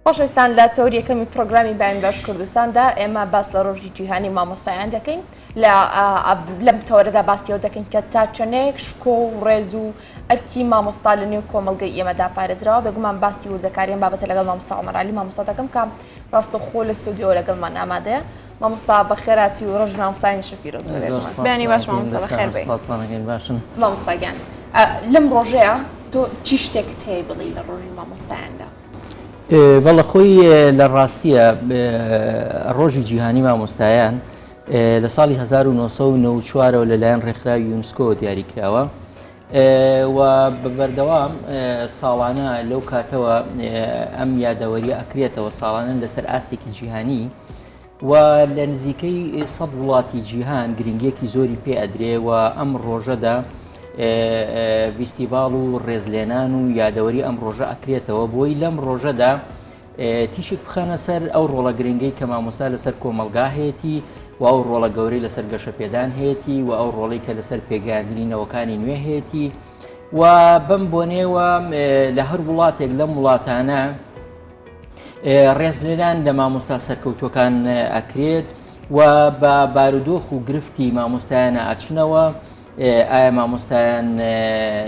خۆشەویستان لە چەوری یەکەمی پرۆگرامی باین باش کوردستاندا ئێمە باس لە ڕۆژی جیهانی مامۆستایان دەکەین لەم تەوەرەدا باسیەوە دەکەین کە تا چەندێک شکۆ و ڕێز و ئەرکی مامۆستا لە نێو کۆمەڵگەی ئێمەدا پارێزراوە بێگومان باسی وردەکاریان بابەتە لەگەڵ مامۆستا عومەر عەلی مامۆستا دەکەم کە ڕاستەوخۆ لە ستودیۆ لەگەڵمان ئامادەیە مامۆستا بەخێراتی و ڕۆژ مامۆستای شەفیرۆز بێنی باش مامۆستا بەخێر بێ باشن مامۆستاگیان لەم ڕۆژەیە تۆ چی شتێکت هەیە بڵێ لە ڕۆژی مامۆستایاندا؟ بەڵە خۆی لە ڕاستیە ڕۆژی جیهانی مامۆستایان لە ساڵی 1994 لەلایەن ڕێکخراوی یونسکۆ دیاریکراوە و بەبەردەوام ساڵانە لەو کاتەوە ئەم یادەوەریە ئەکرێتەوە ساڵانە لەسەر ئاستێکی جیهانی و لە نزیکەی 100 وڵاتی جیهان گرنگێکی زۆری پێ ئەدرێ و ئەم ڕۆژەدا فیستیڤاڵ و ڕێزلێنان و یادەوەری ئەم ڕۆژە ئەکرێتەوە بۆی لەم ڕۆژەدا تیشێک بخەنە سەر ئەو ڕۆڵە گرنگەی کە مامۆستا لەسەر کۆمەلگا هەیەی و ئەو ڕۆڵە گەورەی لەسەر گەشەپێدان هەیەی و ئەو ڕۆڵەی کە لەسەر پێگەیاندنینەوەکانی نوێ هەیەی و بەم بۆنێوە لە هەر وڵاتێک لەم وڵاتانە ڕێزلێنان لە مامۆستا سەرکەوتوەکان ئەکرێت و بە بارودۆخ و گرفتی مامۆستایانە ئاچنەوە ئایا مامۆستایان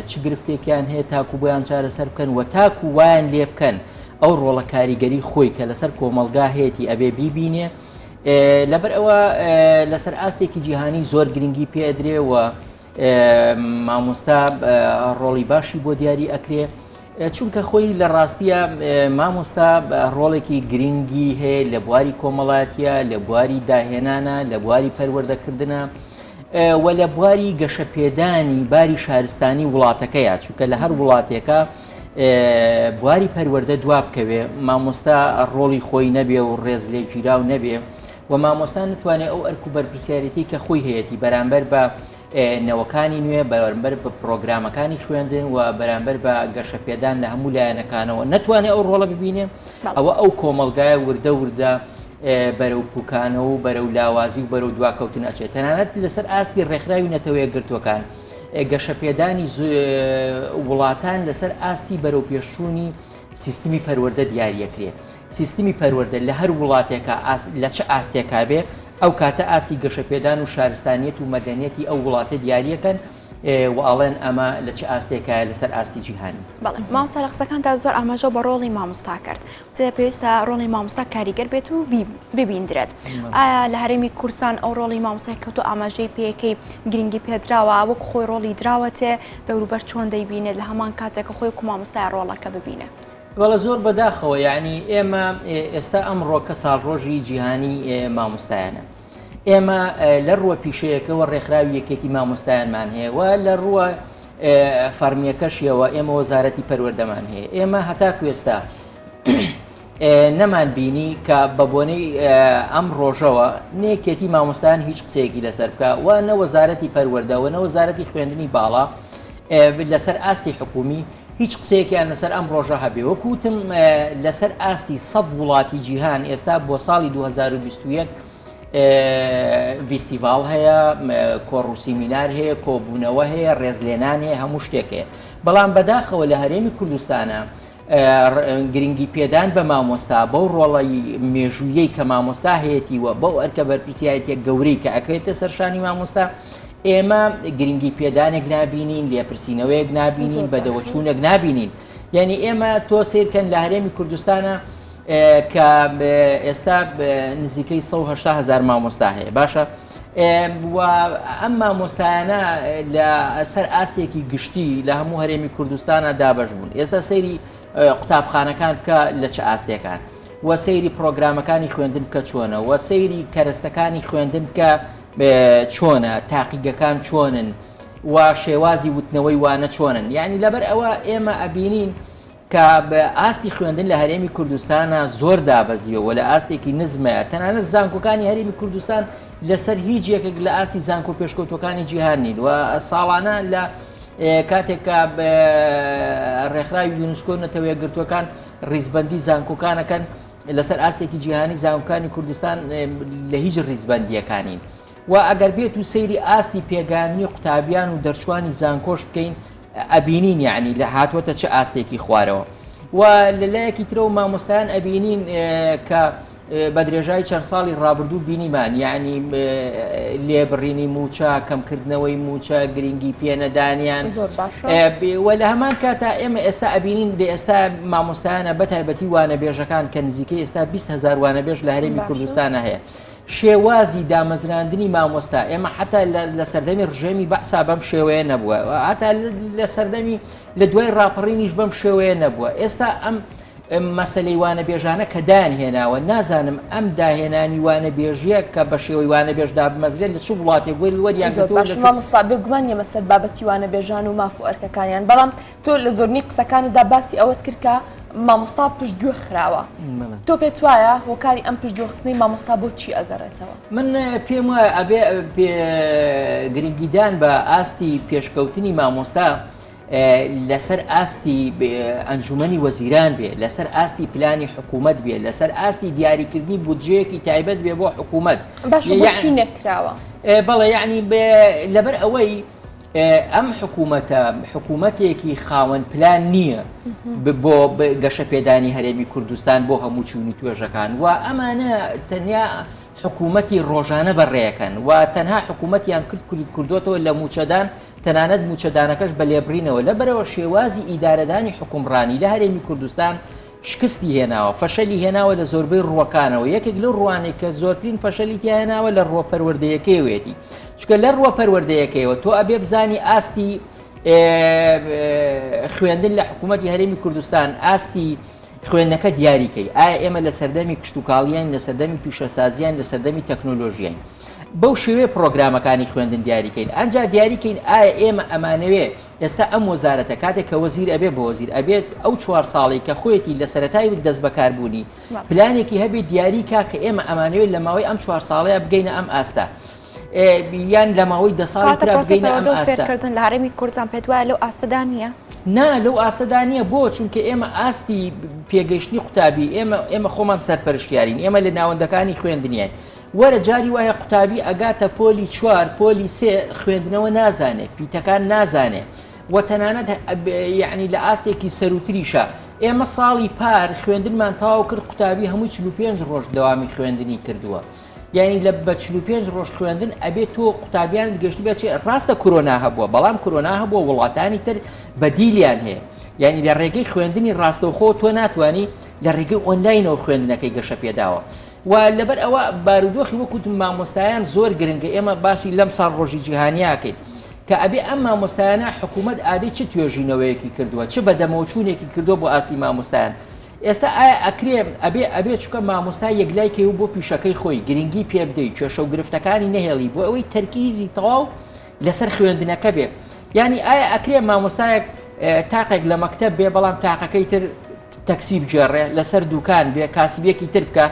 چ گرفتێکیان هەیە تاکو بۆیان چارەسەر بکەن و تاکو وایان لێ بکەن ئەو ڕۆڵە کاریگەری خۆی کە لەسەر کۆمەلگا هەیەی ئەبێ بیبینێ لەبەر ئەوە لەسەر ئاستێکی جیهانی زۆر گرنگی پێدرێ و مامۆستا ڕۆڵی باشی بۆ دیاری ئەکرێ چونکە خۆی لە ڕاستیە مامۆستا ڕۆڵێکی گرنگی هەیە لە بواری کۆمەڵایەتیە لە بواری داهێنانە لە بواری پەروەردەکردنە و لە بواری گەشەپێدانی باری شارستانی وڵاتەکەیە چونکە لە هەر وڵاتێکە بواری پەروەردە دوا بکەوێ مامۆستا ڕۆڵی خۆی نەبێ و ڕێز لێ گیراو نەبێ و مامۆستا نتوانێت ئەو ئەرک و بەرپرسیارەتی کە خۆی هەیەی بەرامبەر بە نەوەکانی نوێ بەرامبەر بە پرۆگرامەکانی خوێندن و بەرامبەر بە گەشەپێدان لە هەموو لایەنەکانەوە نەتوانێت ئەو ڕۆڵە ببینێ ئەوە ئەو کۆمەلگایە وردە وردە بەرەو پوکانە و بەرەو لاوازی و بەرەو دواکەوتن ئەچێت تەنانەت لەسەر ئاستی ڕێکخراوی نەتەوەیە گرتوەکان گەشەپێدانی وڵاتان لەسەر ئاستی بەرەو پێشچوونی سیستمی پەروەردە دیاریەکرێ سیستمی پەروەردە لە هەر وڵاتێکە لە چه ئاستێکا بێ ئەو کاتە ئاستی گەشەپێدان و شارستانیەت و مەدەنیەتی ئەو وڵاتە دیاریەکەن و ئاڵێن ئەمە لە چه ئاستێکە لەسەر ئاستی جیهانی بەڵێ مامۆستا لە قسەکاندا زۆر ئاماژە بە ڕۆڵی مامۆستا کرد پێویستە ڕۆڵی مامۆستا کاریگەر بێت و ببیندرێت ئایا لە هەرێمی کوردستان ئەو ڕۆڵی مامۆستای کەوتو ئاماژەی پێیەکەی گرنگی پێدراوە وەک خۆی ڕۆڵی دراوەتێ دەوروبەر چۆن دەیبینێت لە هەمان کاتێکە خۆی و مامۆستای ڕۆڵەکە ببینێت وەڵە زۆر بەداخەوە یعنی ئێمە ئێستا ئەم ڕۆکە ساڵڕۆژی جیهانی مامۆستایانە ئێمە لە ڕووە پیشەیەکەوە ڕێکخراوی یەکێتی مامۆستایانمان هەیە و لە ڕووە فەرمیەکەشیەوە ئێمە وەزارەتی پەروەردەمان هەیە ئێمە هەتاکو ئێستا نەمان بینی کە بە بۆنەی ئەم ڕۆژەوە نێکێتی مامۆستایان هیچ قسەیەکی لەسەر بکە و نە وەزارەتی پەروەردە و نە وەزارەتی خوێندنی باڵا لەسەر ئاستی حکومی هیچ قسەیەکیان لەسەر ئەم ڕۆژە هەبێ وەکوتم لەسەر ئاستی 100 وڵاتی جیهان ئێستا بۆ ساڵی 2021 فیستیڤاڵ هەیە کۆڕوسیمینار هەیە کۆبوونەوە هەیە ڕێزلێنان هەیە هەموو شتێک هەیە بەڵام بەداخەوە لە هەرێمی کوردستانە گرنگی پێدان بە مامۆستا بەو ڕۆڵی مێژوویەی کە مامۆستا هەیەی وە بەو ئەرکە بەرپرسیایەتێک گەورەی کە ئەکەوێتە سەرشانی مامۆستا ئێمە گرنگی پێدانێک نابینین لێپرسینەوەیەک نابینین بەدەوەچوونێک نابینین یعنی ئێمە تۆ سیرکەن لە هەرێمی کوردستانە کە ئێستا نزیکەی 180,000 مامۆستا هەیە باشە و ئەم مامۆستایانە لە سەر ئاستێکی گشتی لە هەموو هەرێمی کوردستانە دابەش بوون ئێستا سەیری قوتابخانەکان بکە لە چه ئاستێکان و سەیری پرۆگرامەکانی خوێندن بکە چۆنە و سەیری کەرەستەکانی خوێندن بکە چۆنە تاقیگەکان چۆنن و شێوازی وتنەوەی وانە چۆنن یعنی لەبەر ئەوە ئێمە ئەبینین کە بە ئاستی خوێندن لە هەرێمی کوردستانە زۆر دابەزیەوە و لە ئاستێکی نزمەیە تەنانەت زانکۆکانی هەرێمی کوردستان لەسەر هیچ یەکێک لە ئاستی زانکۆ پێشکەوتەکانی جیهان نین و ساڵانە لە کاتێکە ڕێکخراوی یونسکۆ نەتەوەیە گرتوەکان ڕیزبەندی زانکۆکانەکەن لەسەر ئاستێکی جیهانی زانکۆکانی کوردستان لە هیچ ڕیزبەندیەکانین و ئەگەر بێت و سەیری ئاستی پێگانی قوتابیان و دەرچوانی زانکۆش بکەین ئەبینین یعنی لە هاتووەتە چه ئاستێکی خوارەوە و لەلایەکی ترە و مامۆستایان ئەبینین کە بە درێژای چەند ساڵی ڕابردوو بینیمان یعنی لێبڕینی موچە کەمکردنەوەی موچە گرنگی پێنەدانیان وە لە هەمان کاتا ئێمە ئێستا ئەبینین لە ئێستا مامۆستایانە بەتایبەتی وانەبێژەکان کە نزیکەی ئێستا 20,000 وانەبێژ لە هەرێمی کوردستانە هەیە. شێوازی دامەزراندنی مامۆستا ئێمە حتا لە سەردەمی ڕژێمی بەعسا بەم شێوەیە نەبووە، هەتا لە سەردەمی لە دوای ڕاپەڕینیش بەم شێوەیە نەبووە. ئێستا ئەم مەسلەی وانەبێژانە کە دانهێناوە نازانم ئەم داهێنانی وانەبێژیە کە بە شێوەی وانەبێژدا بمەزرێت لە چ وڵاتێک وەری وەریانمامۆستا بێگومان نیە مەسەر بابەتی وانەبێژان و ماف و ئەرکەکانیان، بەڵام تۆ لە زۆرنی قسەکاندا باسی ئەوەت کرد کە مامۆستا پشتگوێ خراوە. تۆ پێت وایە هۆکاری ئەم پشتگوێخستنەی مامۆستا بۆ چی ئەگەڕێتەوە؟ من پێم وایە ئەبێ گرنگیدان بە ئاستی پێشکەوتنی مامۆستا لەسەر ئاستی ئەنجومەنی وەزیران بێ، لەسەر ئاستی پلانی حکوومەت بێ، لەسەر ئاستی دیاریکردنی بودجەیەکی تایبەت بێ بۆ حکوومەت. باشی نەکراوە. بەڵێ یعنی لەبەر ئەوەی ئەم حکوومەتە حکوومەتێکی خاوەن پلان نییە بۆ گەشە پێدانی هەرێمی کوردستان بۆ هەموو چوونی توێژەکان و ئەمانە تەنیا حکوومەتی ڕۆژانە بەڕێەکەن و تەنها حکوومەتیان کردوتەوە لە موچەدان، تەنانەت موچەدانەکەش بە لێبڕینەوە لەبەرەوە شێوازی ئیدارەدانی حکومڕانی لە هەرێمی کوردستان شکستی هێناوە، فەشەلی هێناوە لە زۆربەی ڕووەکانەوە. یەکێک لەو ڕوانێک کە زۆرترین فەشەلی هێناوە لە ڕۆپەروەردەیەکەوێتی، چونکە لە ڕۆپەروەردەیەکەوە تۆ ئەبێ بزانی ئاستی خوێندن لە حکوومەتی هەرێمی کوردستان ئاستی خوێندنەکە دیاریکەی ئایا ئێمە لە سەردەمی کشتتوکاڵیان، لە سەردەمی پیشەسازیان، لە سەردەمی تەکنۆلۆژیان بەو شێوەیە پرۆگرامەکانی خوێندن دیاریکەین. ئەنجا دیاریکەین ئایا ئێمە ئەمانەوێ ئێستا ئەم وەزارەتە کاتێک کە وەزیر ئەبێ بە وەزیر ئەبێت ئەو 4 ساڵی کە خۆیەتی لە سەرەتای دەست بەکاربوونی پلانێکی هەبێت دیاریکا کە ئێمە ئەمانەوێت لە ماوەی ئەم 4 ساڵەیە بگەینە ئەم ئاستا یان لە ماوەی 10 ساڵی تر بگەینە ئەم ئاستا. لە هەرێمی کوردستان پێت وایە لەو ئاستەدا نییە؟ نا لەو ئاستەدا نییە. بۆ چونکە ئێمە ئاستی پێگەشتنی قوتابی ئێمە خۆمان سەرپەرشتیارین، ئێمە لە ناوەندەکانی خوێندنیان وەرە جاری وایە قوتابی ئەگاتە پۆلی 4 پۆلی 3 خوێندنەوە نازانێت، پیتەکان نازانێت و تەنانەت یعنی لە ئاستێکی سەروتریشە. ئێمە ساڵی پار خوێندنمان تاو کرد قوتابی هەمووی 45 ڕۆژ دەوامی خوێندنی کردووە. یعنی لە بە 45 ڕۆژ خوێندن ئەبێت تۆ قوتابیان گەشتی بێت ڕاستە کۆرۆنا هەبووە، بەڵام کۆرۆنا هەبووە وڵاتانی تر بەدیلیان هەیە. یعنی لە ڕێگەی خوێندنی ڕاستەوخۆ تۆ ناتوانانی لە ڕێگەی ئۆنلاینەوە خوێندنەکەی گەشە پێداوە و لەبەر ئەوە بارودۆخی وەکوتم مامۆستایان زۆر گرنگە. ئێمە باسی لەم ساڵ ڕۆژی جیهانیاکەین کە ئەبێ ئەم مامۆستایانە حکوومەت ئادەی چ توێژینەوەیەکی کردووە، چ بەدەمەوچوونێکی کردووە بۆ ئاسی مامۆستایان. ئێستا ئایا ئەکرێ ئەبێ چکە مامۆستا یەکلایکەوە بۆ پیشەکەی خۆی گرنگی پێ بدەیت، کێشە و گرفتەکانی نەهێڵی بۆ ئەوەی تەرکیزی تەواو لەسەر خوێندنەکە بێ. یعنی ئایا ئەکرێ مامۆستایەک تاقێک لە مەکتەب بێ بەڵام تاقەکەی تر تەکسی بجێڕێ لەسەر دوکان بێ کاسبیەکی تر بکە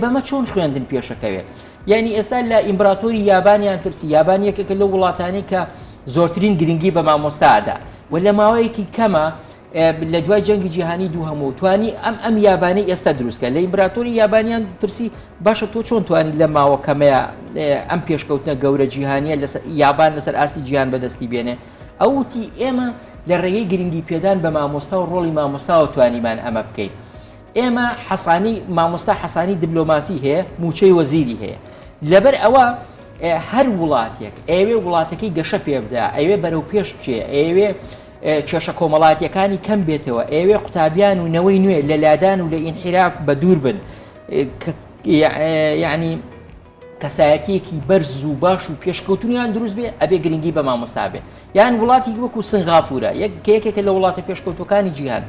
بەمە چۆن خوێندن پێشەکەوێت؟ یعنی ئێستا لە ئیمپراتۆری یابانیان پرسی، یابان یەکێکە لە وڵاتانی کە زۆرترین گرنگی بە مامۆستادا و لە ماوەیەکی کەمە لە دوای جەنگی جیهانی دوو هەموو توانی ئەم یابانی ئێستا دروستکە. لە ئیمپراتۆری یابانیان پرسی باشە تۆ چۆن توانی لە ماوە کەمەیە ئەم پێشکەوتنە گەورە جیهانیە یابان لەسەر ئاستی جیهان بەدەستی بێنێ؟ ئەوتی ئێمە لە ڕێگەی گرنگی پێدان بە مامۆستا و ڕۆڵی مامۆستاوە توانیمان ئەمە بکەین. ئێمە حەسانی مامۆستا حەسانی دیبلۆماسی هەیە، موچەی وەزیری هەیە. لەبەر ئەوە هەر وڵاتێک ئەوێ وڵاتەکەی گەشە پێ بدە، ئەوێ بەرەو پێش بچێ، ئەوێ کێشە کۆمەڵاتیەکانی کەم بێتەوە، ئەوێ قوتابیان و نەوەی نوێ لە لادان و لە ئینحراف بە دوور بن، یعنی کەسایەتیەکی بەرز و باش و پێشکەوتنیان دروست بێ ئەبێ گرنگی بە مامۆستا بێ. یان وڵاتی وەکو سنغافورە یەکێکە لە وڵاتە پێشکەوتەکانی جیهان،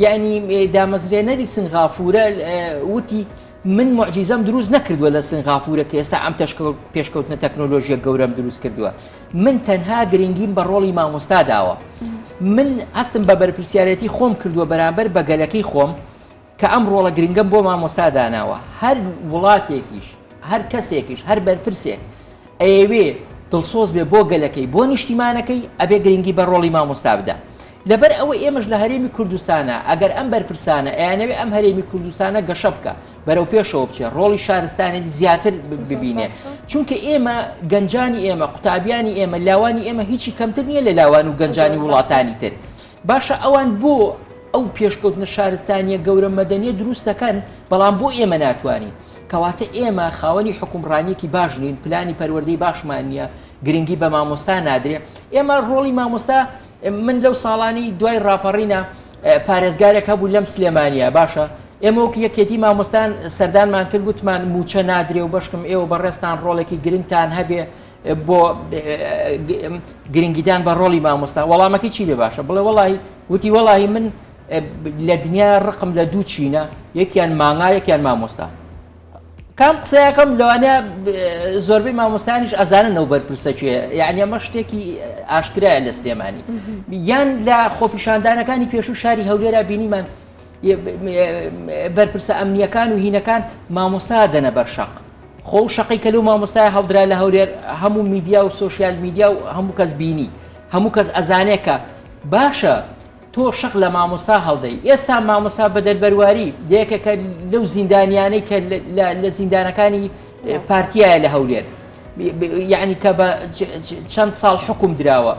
یعنی دامەزرێنەری سنغافورە وتی من معجیزەم دروست نەکردووە لە سنغافورە کە ئێستا ئەم پێشکەوتنە تەکنۆلۆژیە گەورەم دروست کردووە، من تەنها گرنگیم بە ڕۆڵی مامۆستا داوە. من هەستم بە بەرپرسیارەتی خۆم کردووە بەرامبەر بە گەلەکەی خۆم کە ئەم ڕۆڵە گرنگەم بۆ مامۆستا داناوە. هەر وڵاتێکیش، هەر کەسێکیش، هەر بەرپرسێک ئەوێ دڵسۆز بێ بۆ گەلەکەی، بۆ نیشتیمانەکەی ئەبێ گرنگی بە ڕۆڵی مامۆستا بدە. لەبەر ئەوە ئێمەش لە هەرێمی کوردستانە ئەگەر ئەم بەرپرسانە ئەیانەوێ ئەم هەرێمی کوردستانە گەشە بکە بەرەو پێشەوە بچێ، ڕۆڵی شارستانێتی زیاتر ببینێ، چونکە ئێمە گەنجانی ئێمە قوتابیانی ئێمە لاوانی ئێمە هیچی کەمتر نییە لە لاوان و گەنجانی وڵاتانی تر. باشە ئەوان بۆ ئەو پێشکەوتنە شارستانیە گەورە مەدەنیە دروست دەکەن بەڵام بۆ ئێمە ناتوانین کەواتە ئێمە خاوەنی حکومڕانیەکی باش نین پلانی پەروەردەی باشمان نییە گرنگی بە مامۆستا نادرێ ئێمە ڕۆڵی مامۆستا من لەو ساڵانی دوای ڕاپەڕینە پارێزگارێک هەبوو لەم سلێمانیە باشە ئێمە وەک یەکێتی مامۆستان سەردانمان کرد گوتمان موچە نادرێ و بەشکم ئێوە بەڕێستان ڕۆڵێکی گرنگتان هەبێ بۆ گرنگیدان بە ڕۆڵی مامۆستا وەڵامەکەی چی لێ باشە بڵێ وەڵی وتی وەڵی من لە دنیا ڕقم لە دوو چینە یەکیان مانگا یەکیان مامۆستا کام قسەیەکەم لەوانە زۆربەی مامۆستانیش ئەزاننەوە بەرپرسەکوێ یعنی ئەمە شتێکی ئاشکرایە لە سلێمانی یان لە خۆپیشاندانەکانی پێشوو شاری هەولێرا بینیمان بەرپرسە ئەمنیەکان و هینەکان مامۆستا دەنە بەر شەق خۆ شەقی کە لەو مامۆستای هەڵدرا لە هەولێر هەموو میدیا و سۆشیال میدیا و هەموو کەس بینی هەموو کەس ئەزانێکە باشە تۆ شەق لە مامۆستا هەڵدەی ئێستا مامۆستا بە دەربەرواری دەیەکێکە لەو زیندانیانەی کە لە زیندانەکانی پارتیایە لە هەولێر یعنی کە بە چەند ساڵ حکوم دراوە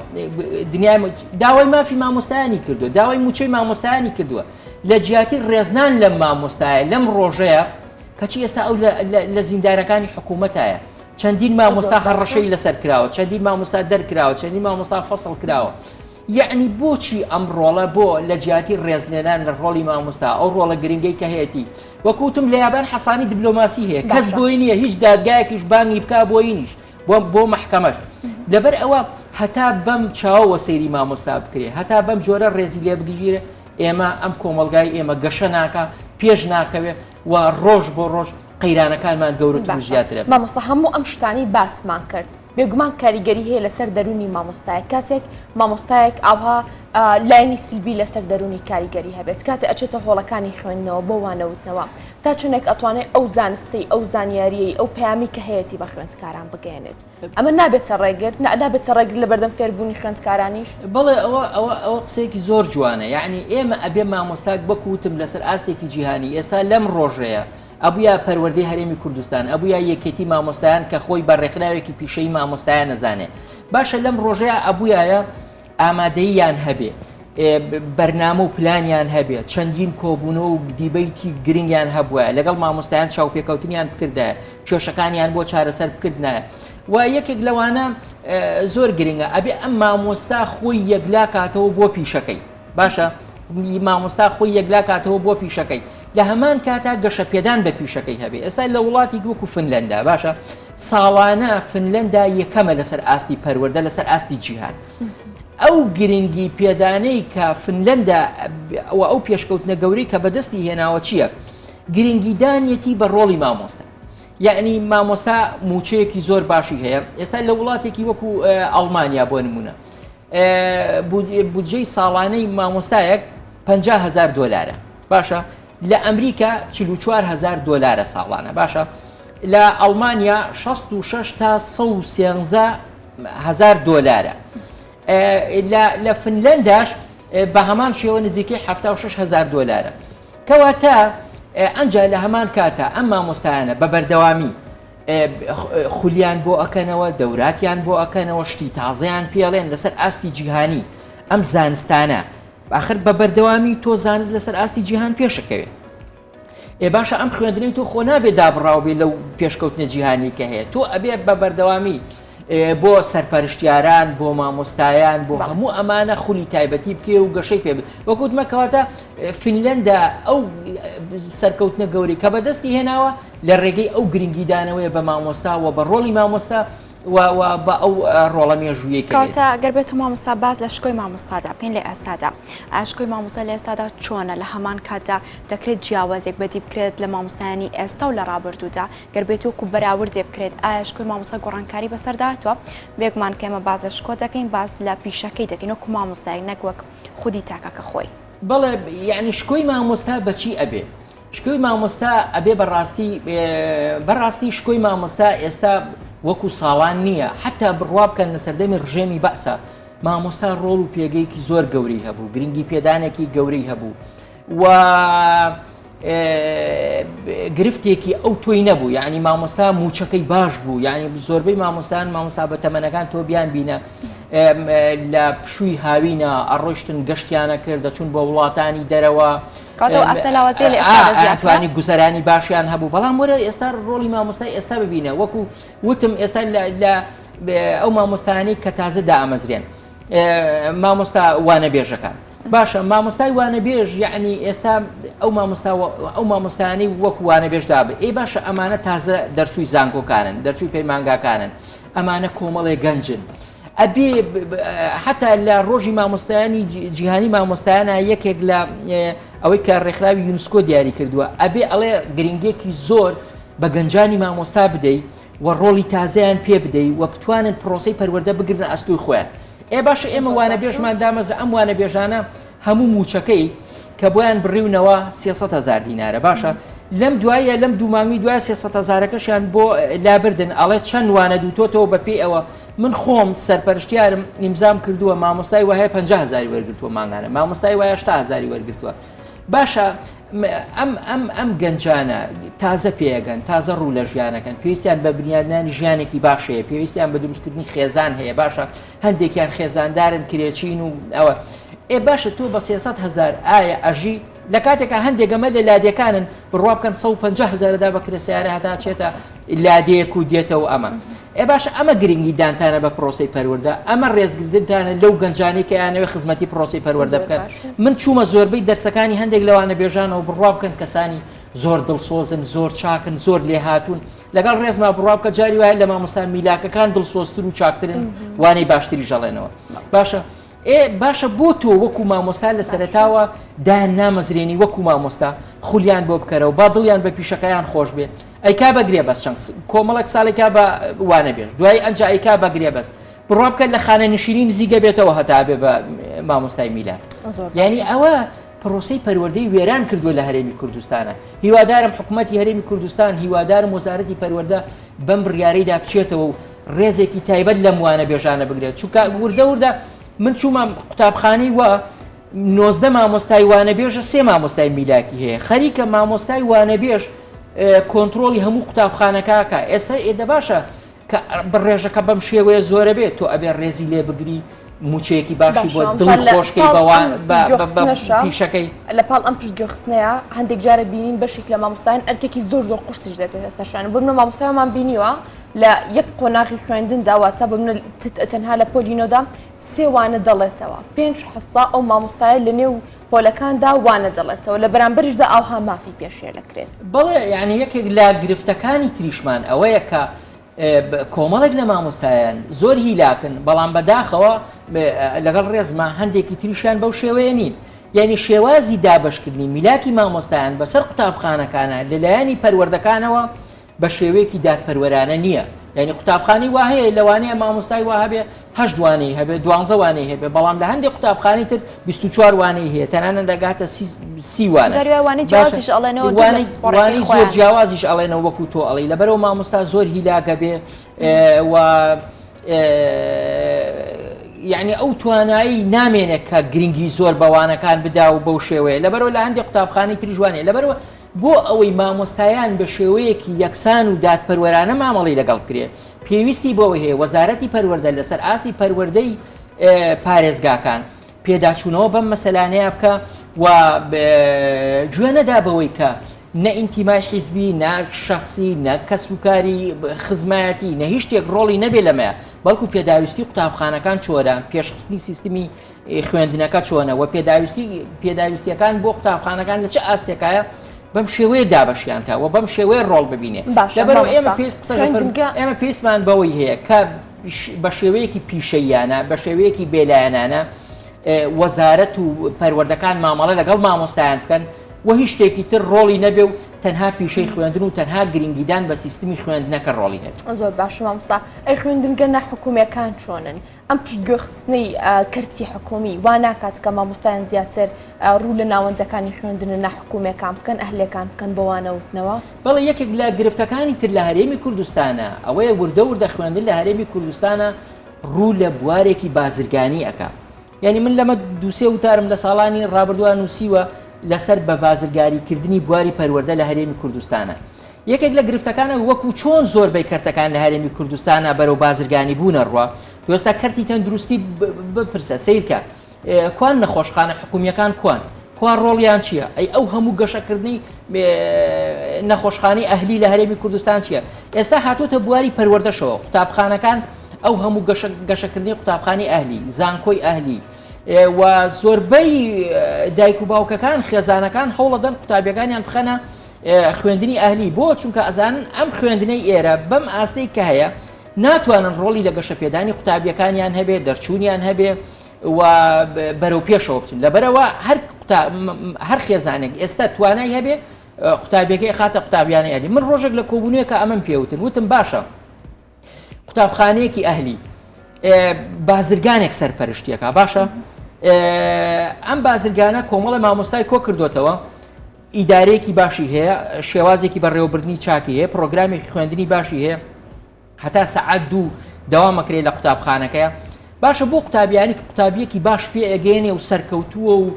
دنیای داوای مافی مامۆستایانی کردو داوای موچەی مامۆستایانی کردووە لە جیاتی ڕێزنان لەم مامۆستایە لەم ڕۆژەیە کەچی ئێستا ئەو لە زیندانەکانی حکوومەتایە چەندین مامۆستا هەڕەشەی لەسەر کراوە چەندین مامۆستا دەرکراوە چەندین مامۆستا فەسڵ کراوە یعنی بۆچی ئەم ڕۆڵە بۆ لە جیاتی ڕێزلێنان لە ڕۆڵی مامۆستا ئەو ڕۆڵە گرنگەی کە هەیەی وەکوتم لە یابان حەسانی دیبلۆماسی هەیە کەس بۆی نییە هیچ دادگایەکیش بانگی بکا بۆینیش بۆ محکەمەش لەبەر ئەوە هەتا بەم چاوەوە سەیری مامۆستا بکرێ هەتا بەم جۆرە ڕێزی لێ بگیرێ ئێمە ئەم کۆمەلگای ئێمە گەشە ناکە پێش ناکەوێ و ڕۆژ بۆ ڕۆژ قەیرانەکانمان گەورەتر و زیاترە مامۆستا هەموو ئەم شتانی باسمان کرد بێگومان کاریگەری هەیە لەسەر دەرونی مامۆستایە کاتێک مامۆستایەک ئاها لایەنی سیلبی لەسەر دەرونی کاریگەری هەبێت کاتێک ئەچێتە هۆڵەکانی خوێندنەوە بۆ وانەوتنەوە تا چونێک ئەتوانێت ئەو زانستی ئەو زانیاریەی ئەو پەیامی کە هەیەی بە خوێندکاران بگەێنێت ئەمە نابێتە ڕێگر نابێتە ڕێگر لە بەردەم فێربوونی خوێندکارانیش بەڵێ ئەوە قسەیەکی زۆر جوانە یعنی ئێمە ئەبێ مامۆستاک بەکوتم لەسەر ئاستێکی جیهانی ئێستا لەم ڕۆژەیە ئەبووە پەروەردەی هەرێمی کوردستان ئەبووە یەکێتی مامۆستایان کە خۆی بە ڕێکخراوێکی پیشەی مامۆستایان نەزانێ باشە لەم ڕۆژەیە ئەبووایە ئامادەییان هەبێ بەرنامە و پلانیان هەبێت چەندین کۆبوونەوە و دیبەیتی گرنگیان هەبووە لەگەڵ مامۆستایان چاوپێکەوتنیان بکردە کێشەکانیان بۆ چارەسەر بکردنە و یەکێک لەوانە زۆر گرنگە ئەبێ ئەم مامۆستا خۆی یەکلا کاتەوە بۆ پیشەکەی باشە مامۆستا خۆی یەکلا کاتەوە بۆ پیشەکەی لە هەمان کاتا گەشە پێدان بە پیشەکەی هەبێ ئێستا لە وڵاتی وەکو فنلەندا باشە ساڵانە فنلەندا یەکەمە لەسەر ئاستی پەروەردە لەسەر ئاستی جیهان ئەو گرنگی پێدانەی کە فنلەندا ئەو پێشکەوتنە گەورەی کە بەدەستی هێناوە چییە؟ گرنگیدانیەتی بە ڕۆڵی مامۆستا یعنی مامۆستا موچەیەکی زۆر باشی هەیە ئێستا لە وڵاتێکی وەکو ئەڵمانیا بۆ نمونە بودجەی ساڵانەی مامۆستایەک 50,000 دۆلارە باشە لە ئەمریکا 44,000 دۆلارە ساڵانە باشە لە ئەڵمانیا 66 تا 113,000 دۆلارە لە فنلەنداش بە هەمان شێوە نزیکەی 76,000 دۆلارە کەواتە ئەنجا لە هەمان کاتە ئەم مامۆستایانە بە بەردەوامی خولیان بۆ ئەکەنەوە دەوراتیان بۆ ئەکەنەوە شتی تازەیان پێڵێن لەسەر ئاستی جیهانی ئەم زانستانە آخر بە بەردەوامی تۆ زانست لەسەر ئاستی جیهان پێشەکەوێت باشە ئەم خوێندنەی تۆ خۆ نابێ دابڕاوبێ لەو پێشکەوتنە جیهانی کە هەیە تۆ ئەبێ بە بەردەوامی بۆ سەرپەرشتیاران بۆ مامۆستایان بۆ هەموو ئەمانە خولی تایبەتی بکێ و گەشەی پێ وەکوتمەکەواتە فنلەندا ئەو سەرکەوتنە گەوری کە بەدەستی هێناوە لە ڕێگەی ئەو گرنگیدانەوەی بە مامۆستا و بە ڕۆڵی مامۆستا و بە ئەو ڕۆڵە مێژوویەکە کاتە گەر بێت مامۆستا باز لە شکۆی مامۆستادا بکەین لە ئێستادا ئاشکۆی مامۆستا لە ئێستادا چۆنە لە هەمان کاتدا دەکرێت جیاوازێک بەدی بکرێت لە مامۆستایانی ئێستا و لە ڕابردوودا گەر بێت وەکو بەراوردێ بکرێت ئاشکۆی مامۆستا گۆڕانکاری بەسەرداتوە بێگومان کە ئێمە باز لە شکۆ دەکەین باز لە پیشەکەی دەکەین وەکو مامۆستایەک نەک وەک خودی تاکەکە خۆی بەڵێ یعنی شکۆی مامۆستا بەچی ئەبێ شکۆی مامۆستا ئەبێ بەڕاستی شکۆی مامۆستا ئێستا وەکو ساڵان نییە حتا بڕوا بکەن لە سەردەمی ڕژێمی بەسە مامۆستا ڕۆڵ و پێگەیەکی زۆر گەوری هەبوو گرنگی پێدانێکی گەورەی هەبوو و گرفتێکی ئەو تۆی نەبوو یعنی مامۆستا موچەکەی باش بوو یعنی زۆربەی مامۆستان مامۆستا بە تەمەنەکان تۆ بیان بینە لە پشووی هاوینە ئەڕۆشتن گەشتیانە کرد دەچون بۆ وڵاتانی دەرەوە توانی گوزەرانی باشیان هەبوو بەڵام وەرە ئێستا ڕۆڵی مامۆستای ئێستا ببینە وەکو وتم ئێستا لە ئەو مامۆستایانەی کە تازە دامەزرێن مامۆستا وانەبێژەکان باشە مامۆستای وانەبێژ یعنی ئێستا ئەو مامۆستایانی وەکو وانەبێژ دابێ باشە ئەمانە تازە دەرچووی زانکۆکانن دەرچووی پەیمانگاکانن ئەمانە کۆمەڵێ گەنجن ئەبێ حتا لە ڕۆژی مامۆستایانی جیهانی مامۆستایانە یەکێک لە ئەوەی کە ڕێکخراوی یونسکۆ دیاری کردووە ئەبێ ئەڵێ گرنگێکی زۆر بە گەنجانی مامۆستا بدەیت و ڕۆڵی تازەیان پێ بدەیت و بتوانن پرۆسەی پەروەردە بگرن ئەستوی خۆیان باشە ئێمە وانەبێژمان دامەزە ئەم وانەبێژانە هەموو موچەکەی کە بۆیان بڕیونەوە 300,000 دینارە باشە لەم دوایە لەم دوومانگی دوای 300,000ەکەشیان بۆ لابردن ئەڵێ چەند وانە دووتۆتەوە بەپێی ئەوە من خۆم سەرپەرشتیارم ئیمزام کردووە مامۆستای وایە 50,000 وەرگرتووە مانگانە مامۆستای وایە 80,000 وەرگرتووە باشە ئەم گەنجانە تازە پێگەن تازە ڕوو لە ژیانەکەن پێویستیان بە بنیادنانی ژیانێکی باشەیە پێویستیان بە دروستکردنی خێزان هەیە باشە هەندێکیان خێزاندارن کرێچین و ئەوە باشە تۆ بە 300,000 ئایا ئەژی لە کاتێکە هەندێکەمە لە لادەکانن بڕوا بکەن 150,000دا بە کرێسیارە هەتا چێتە لادەیەک و دێتەوە ئەمە باشە ئەمە گرنگی دانتانە بە پرۆسی پەروەردە ئەمە ڕێزگردنتانە لەو گەنجانی کە یانەوێ خزمەتی پرۆسی پەروەردە بکەن من چوومە زۆربەی دەرسەکانی هەندێک لەوانە بێژانەوە بڕوا بکەن کەسانی زۆر دڵسۆزن زۆر چاکن زۆر لێ هاتوون لەگەڵ ڕێزما بڕوا بکە جاری وایە لە مامۆستا میلاکەکان دڵسۆزتر و چاکترن وانەی باشتری ژەڵێنەوە باشە باشە بۆ تۆ وەکو مامۆستا لە سەرەتاوە دایان نامەزرێنی وەکو مامۆستا خولیان بۆ بکەرەوە با دڵیان بە پیشەکەیان خۆش بێ ئەیکا بەگرێ بەس چەند کۆمەڵک ساڵێکا بە وانەبێژ دوای ئەنجا ئەیکا بەگرێ بەست بڕوا بکەن لە خانە نشینی نزیگە بێتەوە هەتا بێ بە مامۆستای میلاد یعنی ئەوە پرۆسەی پەروەردەی وێران کردووە لە هەرێمی کوردستانە هیوادارم حکوومەتی هەرێمی کوردستان هیوادارم وەزارەتی پەروەردە بەم بڕیارەیدا بچێتەوە و ڕێزێکی تایبەت لەم وانەبێژانە بگرێت چونکە وردە من چوومە قوتابخانەی وە 19 مامۆستای وانەبێژە 3 مامۆستای میلاکی هەیە خەریکە مامۆستای وانەبێژ کۆنتترۆلی هەموو قوتابخانەکەکە ئێستا ئێدە باشە کە بڕێژەکە بەم شێوەیە زۆرە بێت تۆ ئەبێ ڕێزی لێ بگری موچەیەکی باشی بۆ دڵ خۆشکەی بەوان پیشەکەی لە پاڵ ئەم پشت گوێخستنەیە هەندێک جارە بینین بەشێک لە مامۆستایان ئەرکێکی زۆر قورسیش دێتێتە سەرشان بۆ منە مامۆستایمان بینیوە لە یەک قۆناغی خوێندن داواتە بۆ منە تەنها لە پۆلینۆدا 3 وانە دەڵێتەوە 5 حەسا ئەو مامۆستایە لە نێو پۆلەکاندا وانە دەڵێتەوە لە بەرامبەریشدا ئەوها مافی پێشێ دەکرێت بەڵێ یعنی یەکێک لە گرفتەکانی تریشمان ئەوەیە کە کۆمەڵێک لە مامۆستایان زۆر هیلاکن بەڵام بەداخەوە لەگەڵ ڕێزما هەندێکی تریشیان بەو شێوەیە نین یعنی شێوازی دابشکردنی میلاکی مامۆستایان بەسەر قوتابخانەکانە لەلایەنی پەروەردەکانەوە بە شێوەیەکی دادپەروەرانە نییە یعنی قوتابخانی وا هەیە لەوانەیە مامۆستای وا هەبێ 8 وانەی هەبێ 12 وانەی هەبێ بەڵام لە هەندێک قوتابخانی تر 24 وانەی هەیە تەنانەت دەگاتە 30 وانە وانەی زۆر جیاوازیش ئەڵێنەوە وەکو تۆ ئەڵێ لەبەرەوە مامۆستا زۆر هیلاکە بێ و یعنی ئەو توانایی نامێنێت کە گرنگی زۆر بەوانەکان بدا و بەو شێوەیە لەبەرەوە لە هەندێک قوتابخانی تری جوانەیە لەبەرەوە بۆ ئەوەی مامۆستایان بە شێوەیەکی یەکسان و دادپەروەرانە مامەڵی لەگەڵ بکرێت پێویستی بۆەوە هەیە وەزارەتی پەروەردە لەسەر ئاستی پەروەردەی پارێزگاکان پێداچوونەوە بەم مەسەلانەیە بکە و گوێ نەدا بەوەی کە نە ئینتیمای حیزبی نە شەخسی نە کەسوکاری خزمەتی نە هیچ شتێک ڕۆڵی نەبێ لەمەیە بەڵکو پێداویستی قوتابخانەکان چۆرە پێشخستنی سیستمی خوێندنەکە چۆنە و پێداویستیەکان بۆ قوتابخانەکان لە چه ئاستێکایە بەم شێوەیە دابەشیانکە و بەم شێوەیە ڕۆڵ ببینێ لەبەرەوە ئێمە پێیسمان بەوەی هەیە کە بە شێوەیەکی پیشەیانە بە شێوەیەکی بێلایەنانە وەزارەت و پەروەردەکان مامەڵە لەگەڵ مامۆستایان بکەن و هیچ شتێکی تر ڕۆڵی نەبێ و تەنها پیشەی خوێندن و تەنها گرنگیدان بە سیستمی خوێندنەکە ڕۆڵی هەیە زۆر باش مامۆستا ئەی خوێندنگە نەحکوومیەکان چۆنن ئەم پشتگوێخستنەی کەرتی حکومی وا ناکات کە مامۆستایان زیاتر ڕوو لە ناوەندەکانی خوێندنە نەحکوومیەکان بکەن ئەهلەکان بکەن بەوانەوتنەوە بەڵێ یەکێک لە گرفتەکانی تر لە هەرێمی کوردستانە ئەوەیە وردە خوێندن لە هەرێمی کوردستانە ڕوو لە بوارێکی بازرگانی ئەکا یعنی من لەمە دووسێ وتارم لە ساڵانی ڕابردووە نووسیوە لەسەر بە بازرگاریکردنی بواری پەروەردە لە هەرێمی کوردستانە یەکێک لە گرفتەکانە وەکو چۆن زۆربەی کەرتەکان لە هەرێمی کوردستانە بەرەو بازرگانی بوونە ڕوە دوێستا کەرتی تەندروستی بپرسە سیرکە کوان نەخۆشخانە حکومیەکان کوان ڕۆڵیان چییە؟ ئەی ئەو هەموو گەشەکردنی نەخۆشخانەی ئەهلی لە هەرێمی کوردستان چییە؟ ئێستا هاتوۆتە بواری پەروەردەشەوە قوتابخانەکان ئەو هەموو گەشەکردنی قوتابخانەی ئەهلی زانکۆی ئەهلی و زۆربەی دایک و باوکەکان خێزانەکان هەوڵەدەن قوتابیەکانیان بخەنە خوێندنی ئەهلی بۆ چونکە ئەزانن ئەم خوێندنەی ئێرە بەم ئاستەی کە هەیە ناتوانن ڕۆڵی لە گەشەپێدانی قوتابیەکانیان هەبێ دەرچوونیان هەبێ و بەرەو پێشەوە بچین لەبەرەوە هەر خێزانێک ئێستا توانای هەبێ قوتابیەکەی خاتە قوتابیانی ئەهلی من ڕۆژێک لە کۆبوونیەکە ئەمەم پێوتن وتم باشە قوتابخانەیەکی ئەهلی بازرگانێک سەرپەرشتیەکە باشە ئەم بازرگانە کۆمەڵە مامۆستای کۆ کردوتەوە ئیدارەیەکی باشی هەیە شێوازێکی بەڕێوەبردننی چاکی هەیە پرۆگرامێکی خوێندنی باشی هەیە هەتا سەعات 2 داوامەکرێت لە قوتابخانەکەیە باشە بۆ قوتابیانی قوتابیەکی باش پێ ئەگەێنێ و سەرکەوتووە و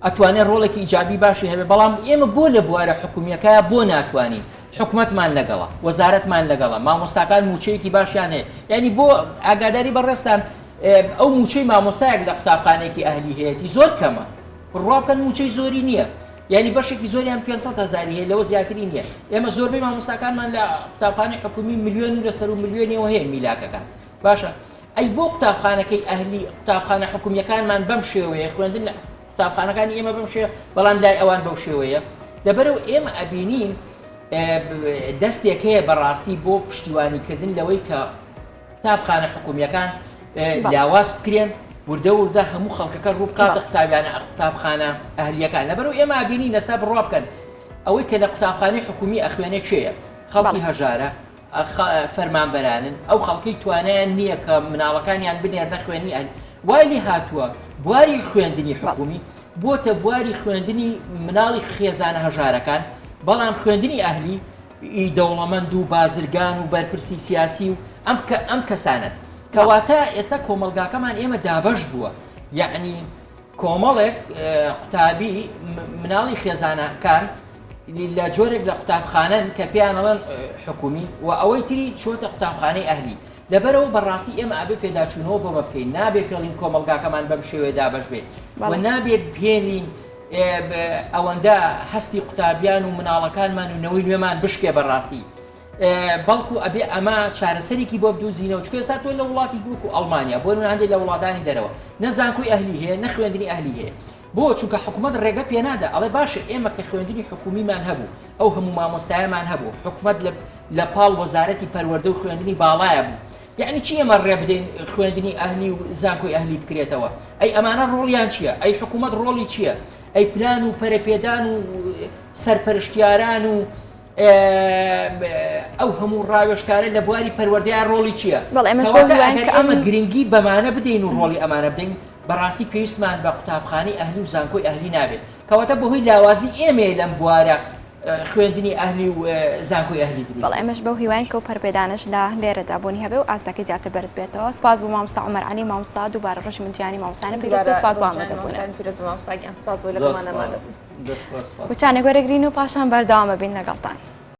ئەتوانێت ڕۆڵێکی ئیجابی باشی هەبێ بەڵام ئێمە بۆ لە بوارە حکومیەکەیە بۆ ناتوانین حکومەتمان لەگەڵە وەزارەتمان لەگەڵە مامۆستاکان موچەیەکی باشیان هەیە یعنی بۆ ئاگاداری بەڕێستان ئەو موچەی مامۆستایەک لە قوتابخانەیەکی ئەهلی هەیەی زۆر کەمە بڕواکەن موچەی زۆری نییە یعنی بەشێکی زۆریان 500,000 هەیە لەوە زیاتری نییە ئێمە زۆربەی مامۆستاکانمان لە قوتابخانەی حکومی میلیۆن لەسەر و میلیۆنیەوە هەیە میلاکەکان باشە ئەی بۆ قوتابخانەکەی ئەهلی قوتابخانە حکومیەکانمان بەم شێوەیە خوێندن قوتابخانەکانی ئێمە بەم شێوە بەڵام لای ئەوان بەو شێوەیە لەبەرەوە ئێمە ئەبینین دەستێک هەیە بەڕاستی بۆ پشتیوانیکردن لەوەی کە قوتابخانە حکومیەکان لاواز بکرێن وردە هەموو خەڵکەکە ڕوو بقاتە قوتابیانە قوتابخانە ئەهلیەکان لەبەرەوە ئێمە ئەبینین ئێستا بڕوا بکەن ئەوەی کە لە قوتابخانەی حکومی ئەخوێنێ چێیە خەڵکی هەژارە فەرمانبەرانن ئەو خەڵکی توانایان نییە کە مناڵەکانیان بنێرنە خوێنی ئەهلی وای لێ هاتووە بواری خوێندنی حکومی بۆتە بواری خوێندنی مناڵی خێزانە هەژارەکان بەڵام خوێندنی ئەهلی دەوڵەمەند و بازرگان و بەرپرسی سیاسی و ئەم کەسانت کەواتە ئێستا کۆمەلگاکەمان ئێمە دابەش بووە یعنی کۆمەڵێک قوتابی مناڵی خێزانەکان لە جۆرێک لە قوتابخانەن کە پێیانەڵەن حکومی و ئەوەی تری چۆتە قوتابخانەی ئەهلی لەبەرەوە بەڕاستی ئێمە ئەبێ پێداچوونەوە بۆمە بکەین نابێ پێڵین کۆمەلگاکەمان بەم شێوەیە دابەش بێت و نابێت بێنین ئەوەندە هەستی قوتابیان و مناڵەکانمان و نەوەی نوێمان بشکێ بەڕاستی بەڵکو ئەبێ ئەمە چارەسەرێکی بۆ بدوزینەوە چکە ئێستا تۆ لە وڵاتی وەکو ئەڵمانیا بۆ هەندێک لە وڵاتانی دەرەوە نەزانکۆی ئەهلی هەیە نە خوێندنی ئەهلی هەیە بۆ چونکە حکوومەت ڕێگە پێ نادا ئەڵێ باشە ئێمە کە خوێندنی حکومیمان هەبوو ئەو هەموو مامۆستایەمان هەبوو حکوومەت لە پاڵ وەزارەتی پەروەردە و خوێندنی باڵایە بوو یعنی چی ئێمە ڕێ بدەین خوێندنی ئەهلی و زانکۆی ئەهلی بکرێتەوە ئەی ئەمانە ڕۆڵیان چییە ئەی حکوومەت ڕۆڵی چییە ئەی پلان و پەرەپێدان و سەرپەرشتیاران و ئەو هەموو ڕاوێژکارە لە بواری پەروەردەیان ڕۆڵی چییە ئەمە گرنگی بەمانە بدەین و ڕۆڵی ئەمانە بدەین بەڕاستی پێویستمان بە قوتابخانەی ئەهلی و زانکۆی ئەهلی نابێت کەواتە بەهۆی لاوازی ئێمە لەم بوارە خوێندنی ئەهلی و زانکۆی ئەهلی دروست بەڵام ئێمەش بەو هیوان کە و پەرپێدانش لە لێرەدا بوونی هەبێ و ئاستەکەی زیاتر بەرز بێتەوە سپاس بۆ مامۆستا عومەر عەلی مامۆستا دووبارە ڕەشمەندیانی مامۆستانە پیرۆز سپاس بۆ ئامادەبوون سپاس بۆ لەگەڵمانە وچانە گوێرەگرین و پاشان بەردەوامە بین لەگەڵتان